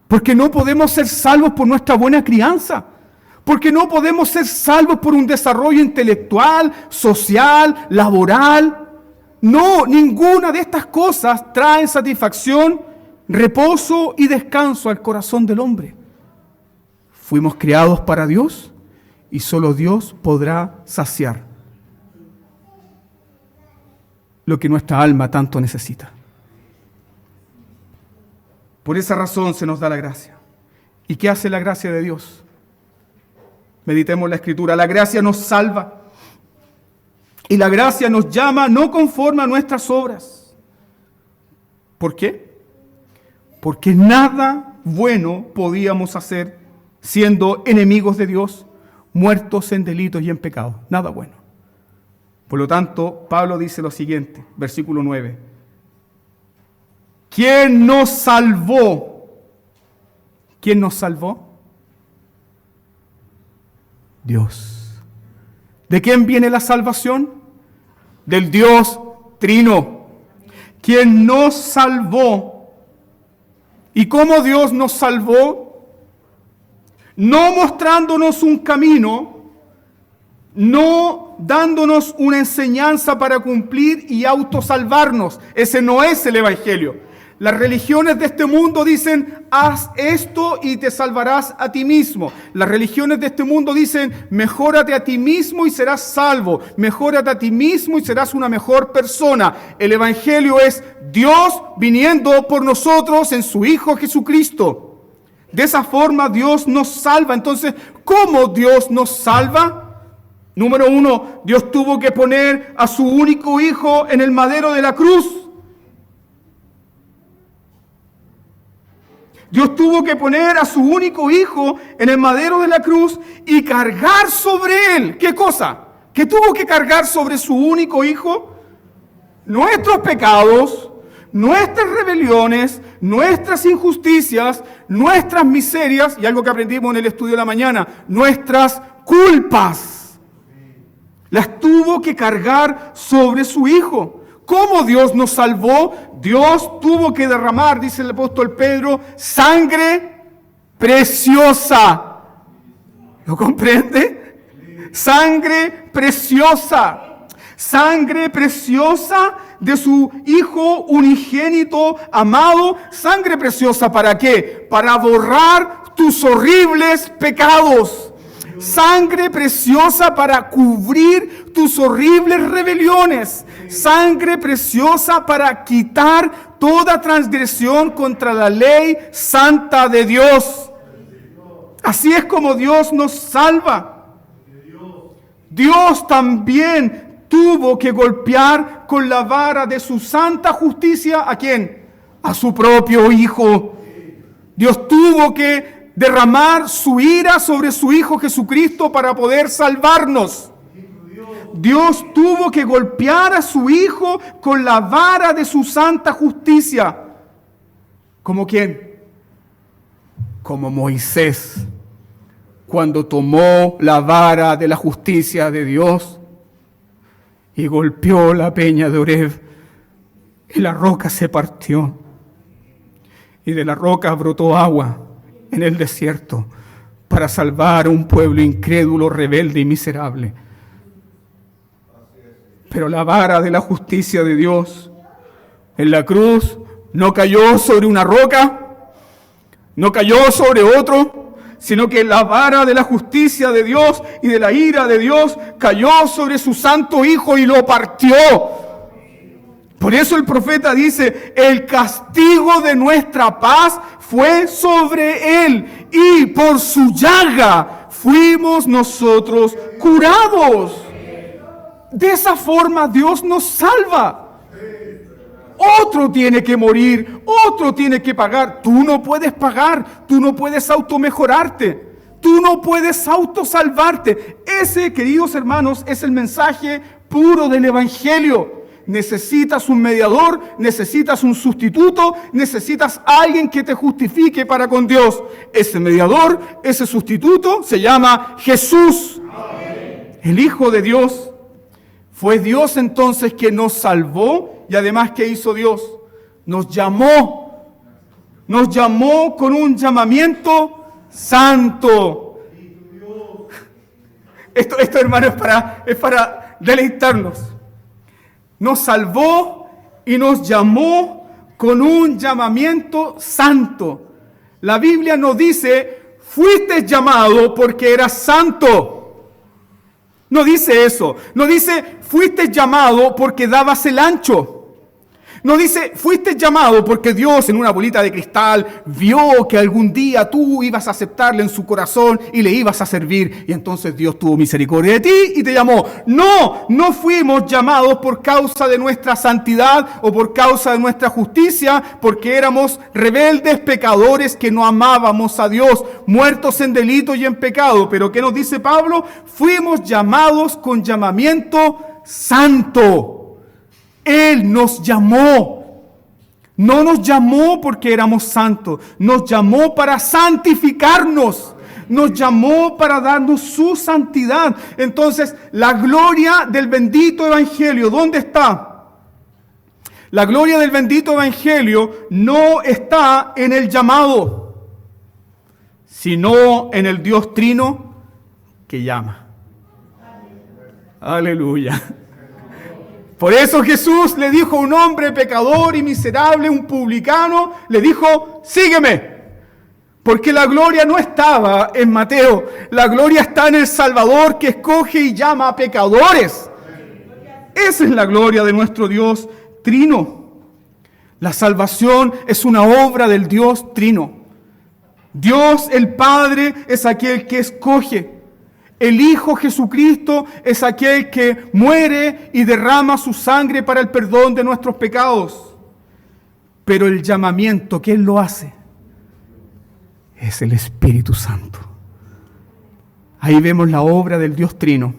Porque no podemos ser salvos por nuestra buena crianza. Porque no podemos ser salvos por un desarrollo intelectual, social, laboral. No, ninguna de estas cosas trae satisfacción, reposo y descanso al corazón del hombre. Fuimos creados para Dios y solo Dios podrá saciar lo que nuestra alma tanto necesita. Por esa razón se nos da la gracia. ¿Y qué hace la gracia de Dios? Meditemos la Escritura. La gracia nos salva. Y la gracia nos llama no conforme a nuestras obras. ¿Por qué? Porque nada bueno podíamos hacer siendo enemigos de Dios, muertos en delitos y en pecados. Nada bueno. Por lo tanto, Pablo dice lo siguiente, versículo 9. ¿Quién nos salvó? ¿Quién nos salvó? Dios. ¿De quién viene la salvación? Del Dios Trino. ¿Quién nos salvó? ¿Y cómo Dios nos salvó? No mostrándonos un camino, no dándonos una enseñanza para cumplir y autosalvarnos. Ese no es el Evangelio. Las religiones de este mundo dicen, haz esto y te salvarás a ti mismo. Las religiones de este mundo dicen, mejórate a ti mismo y serás salvo. Mejórate a ti mismo y serás una mejor persona. El Evangelio es Dios viniendo por nosotros en su Hijo Jesucristo. De esa forma Dios nos salva. Entonces, ¿cómo Dios nos salva? Número 1, Dios tuvo que poner a su único hijo en el madero de la cruz. Dios tuvo que poner a su único hijo en el madero de la cruz y cargar sobre él. ¿Qué cosa? ¿Qué tuvo que cargar sobre su único hijo? Nuestros pecados, nuestras rebeliones, nuestras injusticias, nuestras miserias y algo que aprendimos en el estudio de la mañana, nuestras culpas. Las tuvo que cargar sobre su hijo. ¿Cómo Dios nos salvó? Dios tuvo que derramar, dice el apóstol Pedro, sangre preciosa. ¿Lo comprende? Sangre preciosa. Sangre preciosa de su Hijo unigénito amado. Sangre preciosa, ¿para qué? Para borrar tus horribles pecados. Sangre preciosa para cubrir tus horribles rebeliones. Sangre preciosa para quitar toda transgresión contra la ley santa de Dios. Así es como Dios nos salva. Dios también tuvo que golpear con la vara de su santa justicia, ¿a quién? A su propio Hijo. Dios tuvo que derramar su ira sobre su Hijo Jesucristo para poder salvarnos. Dios tuvo que golpear a su Hijo con la vara de su santa justicia. ¿Como quién? Como Moisés, cuando tomó la vara de la justicia de Dios y golpeó la peña de Oreb, y la roca se partió, y de la roca brotó agua en el desierto para salvar a un pueblo incrédulo, rebelde y miserable. Pero la vara de la justicia de Dios en la cruz no cayó sobre una roca, no cayó sobre otro, sino que la vara de la justicia de Dios y de la ira de Dios cayó sobre su santo Hijo y lo partió. Por eso el profeta dice, el castigo de nuestra paz fue sobre Él y por su llaga fuimos nosotros curados. De esa forma Dios nos salva. Otro tiene que morir, otro tiene que pagar. Tú no puedes pagar, tú no puedes automejorarte, tú no puedes autosalvarte. Ese, queridos hermanos, es el mensaje puro del Evangelio. Necesitas un mediador, necesitas un sustituto, necesitas alguien que te justifique para con Dios. Ese mediador, ese sustituto se llama Jesús, el Hijo de Dios. Fue Dios entonces que nos salvó y además ¿qué hizo Dios? Nos llamó con un llamamiento santo. Esto hermano, es para deleitarnos. Nos salvó y nos llamó con un llamamiento santo. La Biblia nos dice, fuiste llamado porque eras santo. No dice eso. No dice, fuiste llamado porque dabas el ancho. No dice, fuiste llamado porque Dios en una bolita de cristal vio que algún día tú ibas a aceptarle en su corazón y le ibas a servir. Y entonces Dios tuvo misericordia de ti y te llamó. No, no fuimos llamados por causa de nuestra santidad o por causa de nuestra justicia, porque éramos rebeldes pecadores que no amábamos a Dios, muertos en delito y en pecado. Pero ¿qué nos dice Pablo? Fuimos llamados con llamamiento santo. Él nos llamó. No nos llamó porque éramos santos. Nos llamó para santificarnos. Nos llamó para darnos su santidad. Entonces, la gloria del bendito evangelio, ¿dónde está? La gloria del bendito evangelio no está en el llamado, sino en el Dios Trino que llama. Aleluya. Por eso Jesús le dijo a un hombre pecador y miserable, un publicano, le dijo, sígueme. Porque la gloria no estaba en Mateo, la gloria está en el Salvador que escoge y llama a pecadores. Esa es la gloria de nuestro Dios Trino. La salvación es una obra del Dios Trino. Dios el Padre es aquel que escoge. El Hijo Jesucristo es aquel que muere y derrama su sangre para el perdón de nuestros pecados. Pero el llamamiento, ¿quién lo hace? Es el Espíritu Santo. Ahí vemos la obra del Dios Trino.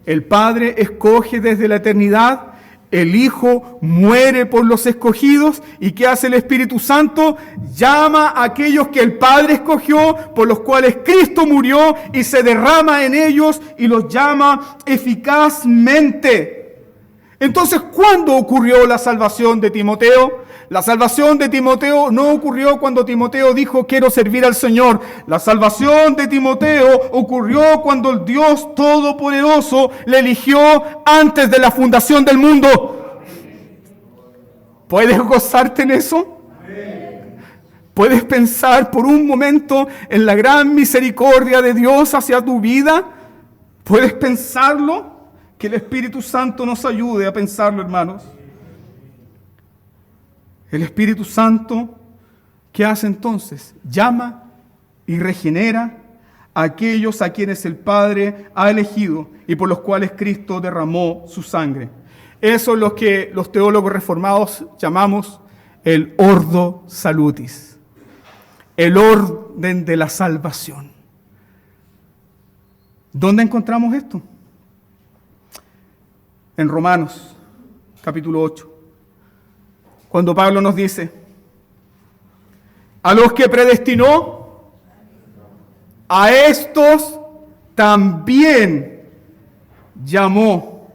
El Padre escoge desde la eternidad, el Hijo muere por los escogidos, ¿y qué hace el Espíritu Santo? Llama a aquellos que el Padre escogió, por los cuales Cristo murió, y se derrama en ellos y los llama eficazmente. Entonces, ¿cuándo ocurrió la salvación de Timoteo? La salvación de Timoteo no ocurrió cuando Timoteo dijo quiero servir al Señor. La salvación de Timoteo ocurrió cuando el Dios Todopoderoso le eligió antes de la fundación del mundo. ¿Puedes gozarte en eso? ¿Puedes pensar por un momento en la gran misericordia de Dios hacia tu vida? ¿Puedes pensarlo? Que el Espíritu Santo nos ayude a pensarlo, hermanos. El Espíritu Santo, ¿qué hace entonces? Llama y regenera a aquellos a quienes el Padre ha elegido y por los cuales Cristo derramó su sangre. Eso es lo que los teólogos reformados llamamos el ordo salutis, el orden de la salvación. ¿Dónde encontramos esto? En Romanos, capítulo 8. Cuando Pablo nos dice, a los que predestinó, a estos también llamó.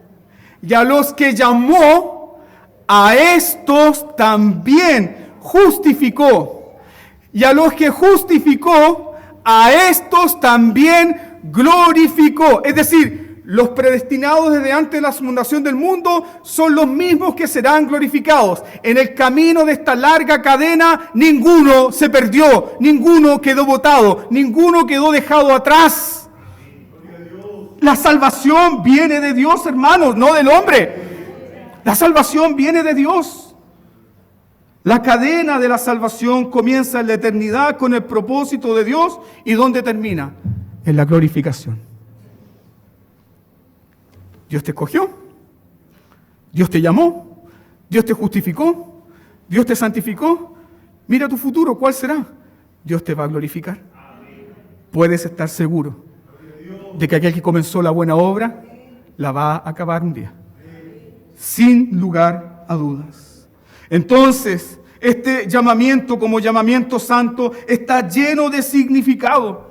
Y a los que llamó, a estos también justificó. Y a los que justificó, a estos también glorificó. Es decir, los predestinados desde antes de la fundación del mundo son los mismos que serán glorificados. En el camino de esta larga cadena, ninguno se perdió, ninguno quedó botado, ninguno quedó dejado atrás. La salvación viene de Dios, hermanos, no del hombre. La salvación viene de Dios. La cadena de la salvación comienza en la eternidad con el propósito de Dios. ¿Y dónde termina? En la glorificación. Dios te escogió, Dios te llamó, Dios te justificó, Dios te santificó. Mira tu futuro, ¿cuál será? Dios te va a glorificar. Puedes estar seguro de que aquel que comenzó la buena obra la va a acabar un día, sin lugar a dudas. Entonces, este llamamiento como llamamiento santo está lleno de significado.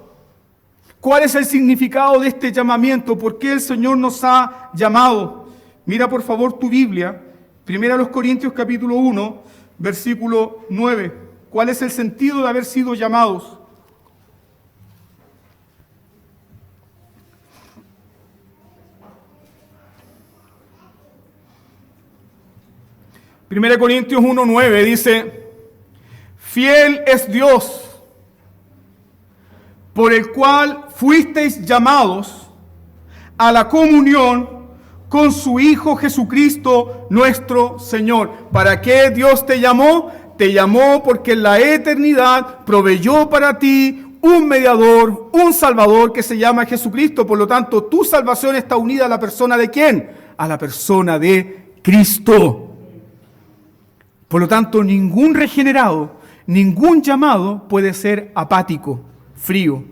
¿Cuál es el significado de este llamamiento? ¿Por qué el Señor nos ha llamado? Mira por favor tu Biblia, 1 Corintios capítulo 1, versículo 9. ¿Cuál es el sentido de haber sido llamados? Primera Corintios 1:9 dice, fiel es Dios, por el cual fuisteis llamados a la comunión con su Hijo Jesucristo nuestro Señor. ¿Para qué Dios te llamó? Te llamó porque en la eternidad proveyó para ti un mediador, un Salvador que se llama Jesucristo. Por lo tanto, tu salvación está unida a la persona de ¿quién? A la persona de Cristo. Por lo tanto, ningún regenerado, ningún llamado puede ser apático, frío.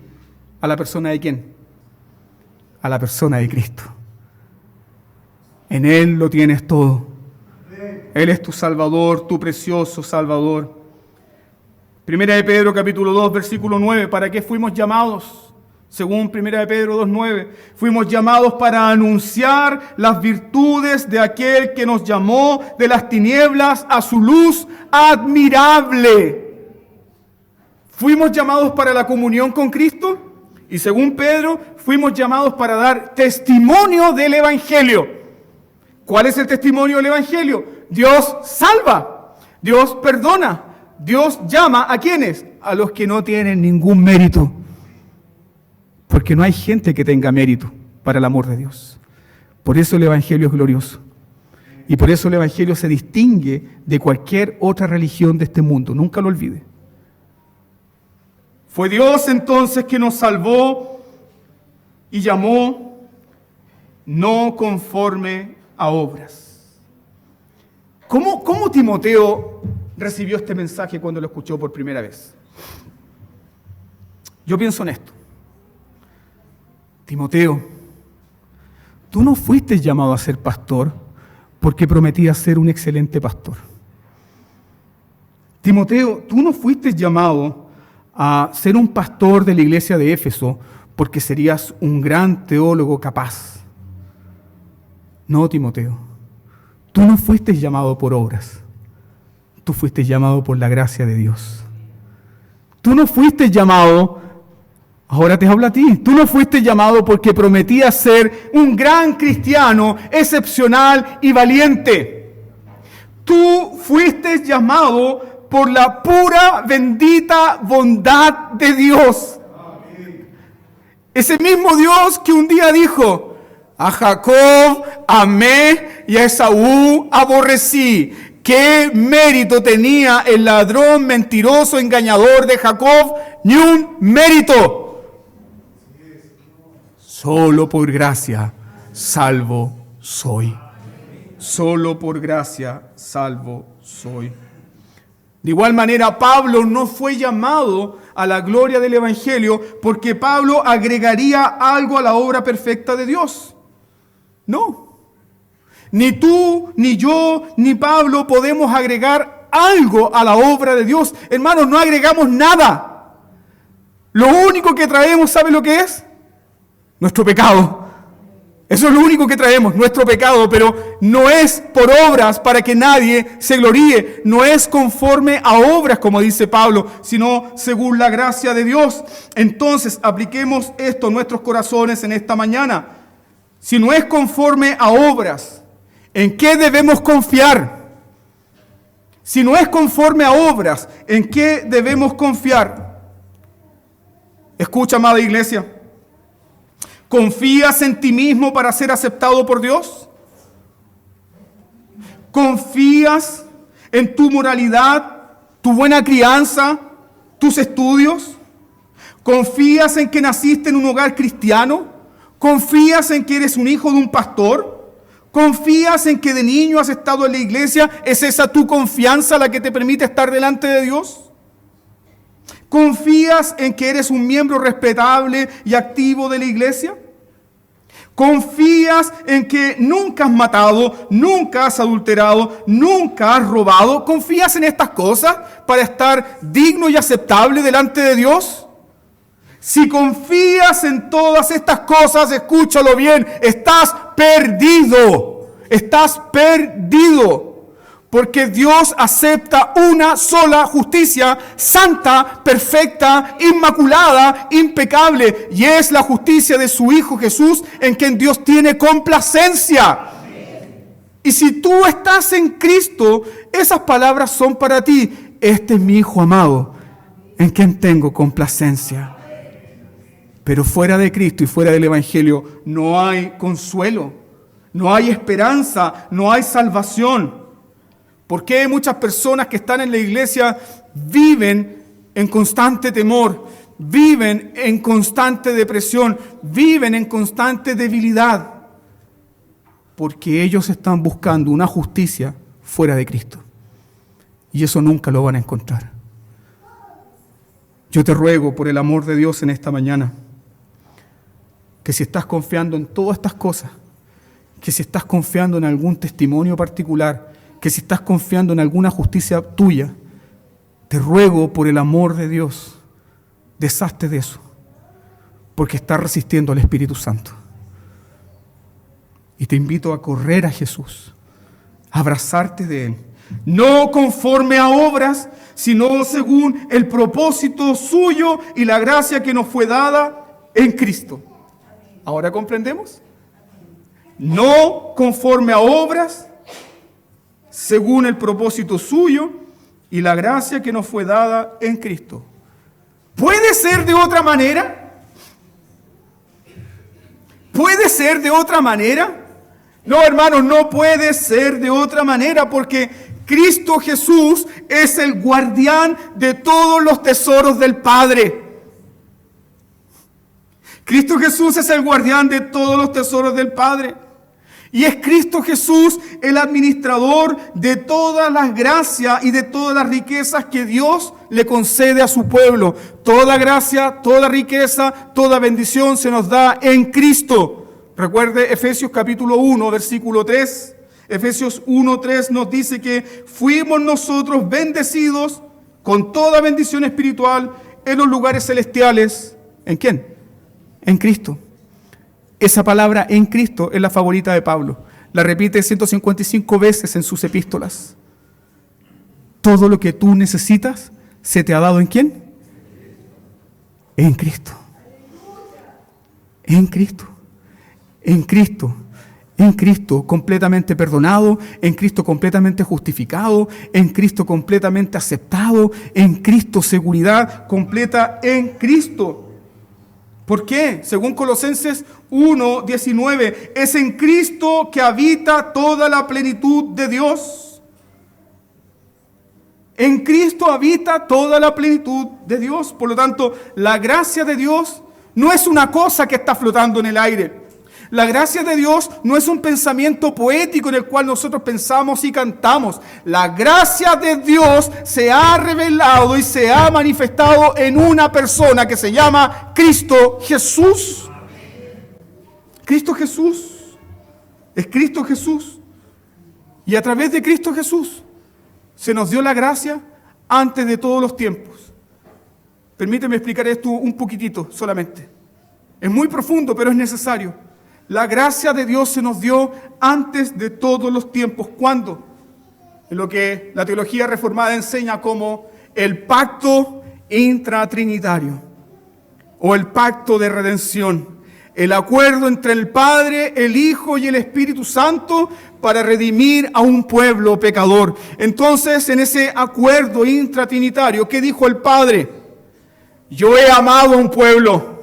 ¿A la persona de quién? A la persona de Cristo. En Él lo tienes todo. Él es tu Salvador, tu precioso Salvador. Primera de Pedro capítulo 2, versículo 9. ¿Para qué fuimos llamados? Según Primera de Pedro 2:9. Fuimos llamados para anunciar las virtudes de aquel que nos llamó de las tinieblas a su luz admirable. Fuimos llamados para la comunión con Cristo. Y según Pedro, fuimos llamados para dar testimonio del Evangelio. ¿Cuál es el testimonio del Evangelio? Dios salva, Dios perdona, Dios llama ¿a quiénes? A los que no tienen ningún mérito. Porque no hay gente que tenga mérito para el amor de Dios. Por eso el Evangelio es glorioso. Y por eso el Evangelio se distingue de cualquier otra religión de este mundo. Nunca lo olvide. Fue Dios entonces que nos salvó y llamó no conforme a obras. ¿Cómo Timoteo recibió este mensaje cuando lo escuchó por primera vez? Yo pienso en esto. Timoteo, tú no fuiste llamado a ser pastor porque prometías ser un excelente pastor. Timoteo, tú no fuiste llamado a ser un pastor de la iglesia de Éfeso porque serías un gran teólogo capaz. No, Timoteo, Tú no fuiste llamado por obras. Tú fuiste llamado por la gracia de Dios. Tú no fuiste llamado, ahora te hablo a ti, tú no fuiste llamado porque prometías ser un gran cristiano, excepcional y valiente. Tú fuiste llamado por la pura, bendita bondad de Dios. Ese mismo Dios que un día dijo: a Jacob amé y a Esaú aborrecí. ¿Qué mérito tenía el ladrón, mentiroso, engañador de Jacob? Ni un mérito. Solo por gracia salvo soy. Solo por gracia salvo soy. De igual manera, Pablo no fue llamado a la gloria del Evangelio porque Pablo agregaría algo a la obra perfecta de Dios. No. Ni tú, ni yo, ni Pablo podemos agregar algo a la obra de Dios. Hermanos, no agregamos nada. Lo único que traemos, ¿sabe lo que es? Nuestro pecado. Eso es lo único que traemos, nuestro pecado, pero no es por obras para que nadie se gloríe. No es conforme a obras, como dice Pablo, sino según la gracia de Dios. Entonces, apliquemos esto a nuestros corazones en esta mañana. Si no es conforme a obras, ¿en qué debemos confiar? Si no es conforme a obras, ¿en qué debemos confiar? Escucha, amada iglesia. ¿Confías en ti mismo para ser aceptado por Dios? ¿Confías en tu moralidad, tu buena crianza, tus estudios? ¿Confías en que naciste en un hogar cristiano? ¿Confías en que eres un hijo de un pastor? ¿Confías en que de niño has estado en la iglesia? ¿Es esa tu confianza la que te permite estar delante de Dios? ¿Confías en que eres un miembro respetable y activo de la iglesia? ¿Confías en que nunca has matado, nunca has adulterado, nunca has robado? ¿Confías en estas cosas para estar digno y aceptable delante de Dios? Si confías en todas estas cosas, escúchalo bien, estás perdido. Estás perdido. Porque Dios acepta una sola justicia, santa, perfecta, inmaculada, impecable. Y es la justicia de su Hijo Jesús, en quien Dios tiene complacencia. Y si tú estás en Cristo, esas palabras son para ti. Este es mi Hijo amado, en quien tengo complacencia. Pero fuera de Cristo y fuera del Evangelio no hay consuelo, no hay esperanza, no hay salvación. ¿Por qué muchas personas que están en la iglesia viven en constante temor, viven en constante depresión, viven en constante debilidad? Porque ellos están buscando una justicia fuera de Cristo. Y eso nunca lo van a encontrar. Yo te ruego por el amor de Dios en esta mañana, que si estás confiando en todas estas cosas, que si estás confiando en algún testimonio particular, que si estás confiando en alguna justicia tuya, te ruego por el amor de Dios, deshazte de eso, porque estás resistiendo al Espíritu Santo. Y te invito a correr a Jesús, a abrazarte de Él, no conforme a obras, sino según el propósito suyo y la gracia que nos fue dada en Cristo. ¿Ahora comprendemos? No conforme a obras, según el propósito suyo y la gracia que nos fue dada en Cristo. ¿Puede ser de otra manera? ¿Puede ser de otra manera? No, hermanos, no puede ser de otra manera, porque Cristo Jesús es el guardián de todos los tesoros del Padre. Cristo Jesús es el guardián de todos los tesoros del Padre. Y es Cristo Jesús el administrador de todas las gracias y de todas las riquezas que Dios le concede a su pueblo. Toda gracia, toda riqueza, toda bendición se nos da en Cristo. Recuerde Efesios capítulo 1, versículo 3. Efesios 1, 3 nos dice que fuimos nosotros bendecidos con toda bendición espiritual en los lugares celestiales. ¿En quién? En Cristo. Esa palabra en Cristo es la favorita de Pablo. La repite 155 veces en sus epístolas. Todo lo que tú necesitas se te ha dado ¿en quién? En Cristo. En Cristo. En Cristo. En Cristo completamente perdonado, en Cristo completamente justificado, en Cristo completamente aceptado, en Cristo seguridad completa en Cristo. ¿Por qué? Según Colosenses 1:19, es en Cristo que habita toda la plenitud de Dios. En Cristo habita toda la plenitud de Dios. Por lo tanto, la gracia de Dios no es una cosa que está flotando en el aire. La gracia de Dios no es un pensamiento poético en el cual nosotros pensamos y cantamos. La gracia de Dios se ha revelado y se ha manifestado en una persona que se llama Cristo Jesús. Cristo Jesús. Es Cristo Jesús. Y a través de Cristo Jesús se nos dio la gracia antes de todos los tiempos. Permíteme explicar esto un poquitito solamente. Es muy profundo, pero es necesario. La gracia de Dios se nos dio antes de todos los tiempos. ¿Cuándo? En lo que la teología reformada enseña como el pacto intratrinitario o el pacto de redención. El acuerdo entre el Padre, el Hijo y el Espíritu Santo para redimir a un pueblo pecador. Entonces, en ese acuerdo intratrinitario, ¿qué dijo el Padre? Yo he amado a un pueblo,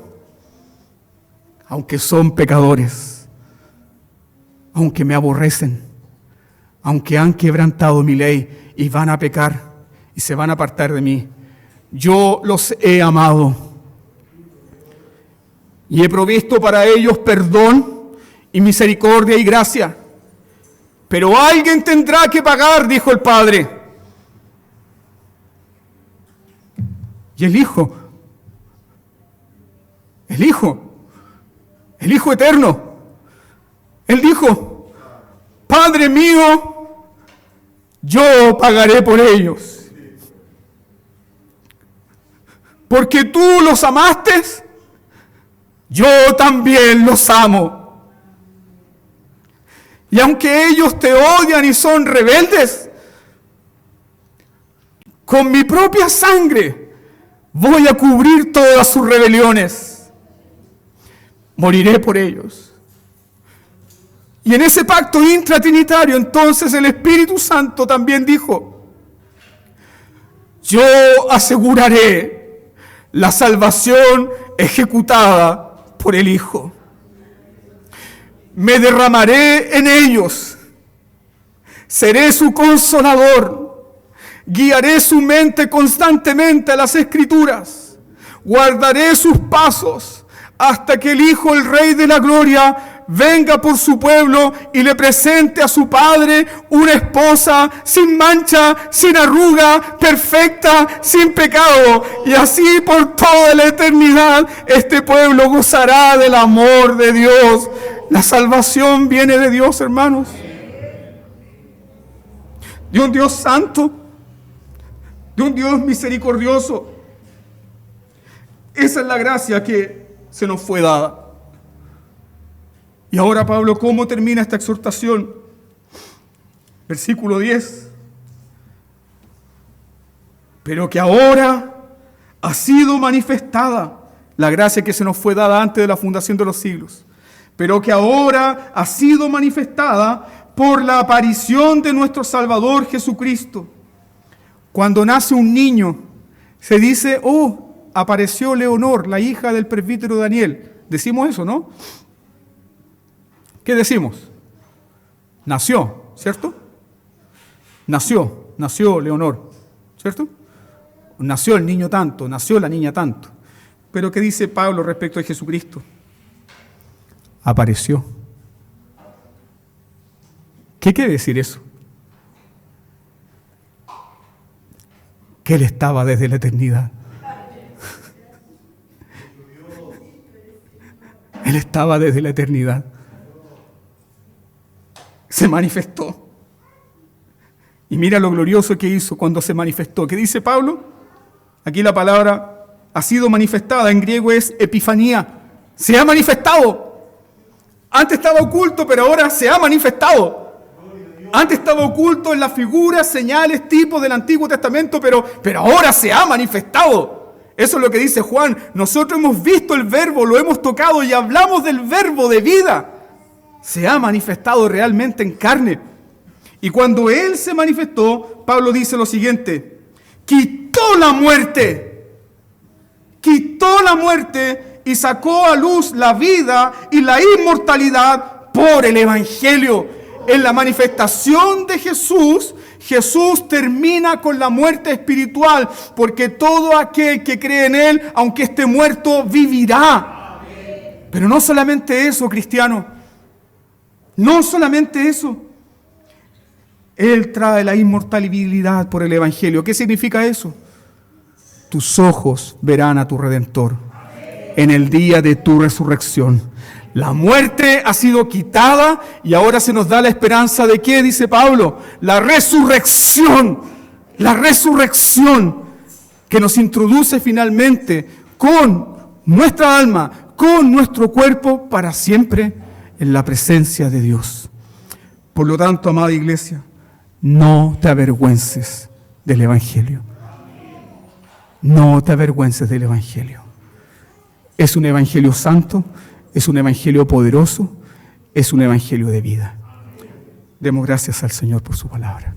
aunque son pecadores, aunque me aborrecen, aunque han quebrantado mi ley y van a pecar y se van a apartar de mí, yo los he amado y he provisto para ellos perdón y misericordia y gracia. Pero alguien tendrá que pagar, dijo el Padre. Y el Hijo eterno, Él dijo, Padre mío, yo pagaré por ellos. Porque tú los amaste, yo también los amo. Y aunque ellos te odian y son rebeldes, con mi propia sangre voy a cubrir todas sus rebeliones. Moriré por ellos. Y en ese pacto intratrinitario, entonces el Espíritu Santo también dijo, yo aseguraré la salvación ejecutada por el Hijo. Me derramaré en ellos, seré su consolador, guiaré su mente constantemente a las Escrituras, guardaré sus pasos, hasta que el Hijo, el Rey de la Gloria, venga por su pueblo y le presente a su Padre una esposa sin mancha, sin arruga, perfecta, sin pecado. Y así por toda la eternidad este pueblo gozará del amor de Dios. La salvación viene de Dios, hermanos. De un Dios santo, de un Dios misericordioso. Esa es la gracia que se nos fue dada. Y ahora, Pablo, ¿cómo termina esta exhortación? Versículo 10. Pero que ahora ha sido manifestada la gracia que se nos fue dada antes de la fundación de los siglos. Pero que ahora ha sido manifestada por la aparición de nuestro Salvador Jesucristo. Cuando nace un niño, se dice, apareció Leonor, la hija del presbítero Daniel. Decimos eso, ¿no? ¿Qué decimos? Nació, ¿cierto? Nació Leonor, ¿cierto? Nació el niño tanto, nació la niña tanto. Pero ¿qué dice Pablo respecto a Jesucristo? Apareció. ¿Qué quiere decir eso? Que Él estaba desde la eternidad. Él estaba desde la eternidad. Se manifestó. Y mira lo glorioso que hizo cuando se manifestó. ¿Qué dice Pablo? Aquí la palabra ha sido manifestada, en griego es epifanía. Se ha manifestado. Antes estaba oculto, pero ahora se ha manifestado. Antes estaba oculto en las figuras, señales, tipos del Antiguo Testamento, pero ahora se ha manifestado. Eso es lo que dice Juan. Nosotros hemos visto el verbo, lo hemos tocado y hablamos del verbo de vida. Se ha manifestado realmente en carne. Y cuando Él se manifestó, Pablo dice lo siguiente: quitó la muerte y sacó a luz la vida y la inmortalidad por el Evangelio. En la manifestación de Jesús, Jesús termina con la muerte espiritual, porque todo aquel que cree en Él, aunque esté muerto, vivirá. Amén. Pero no solamente eso, cristiano, no solamente eso. Él trae la inmortalidad por el Evangelio. ¿Qué significa eso? Tus ojos verán a tu Redentor en el día de tu resurrección. La muerte ha sido quitada y ahora se nos da la esperanza de ¿qué? Dice Pablo, la resurrección que nos introduce finalmente con nuestra alma, con nuestro cuerpo para siempre en la presencia de Dios. Por lo tanto, amada iglesia, no te avergüences del Evangelio. No te avergüences del Evangelio. Es un Evangelio santo, es un Evangelio poderoso, es un Evangelio de vida. Demos gracias al Señor por su palabra.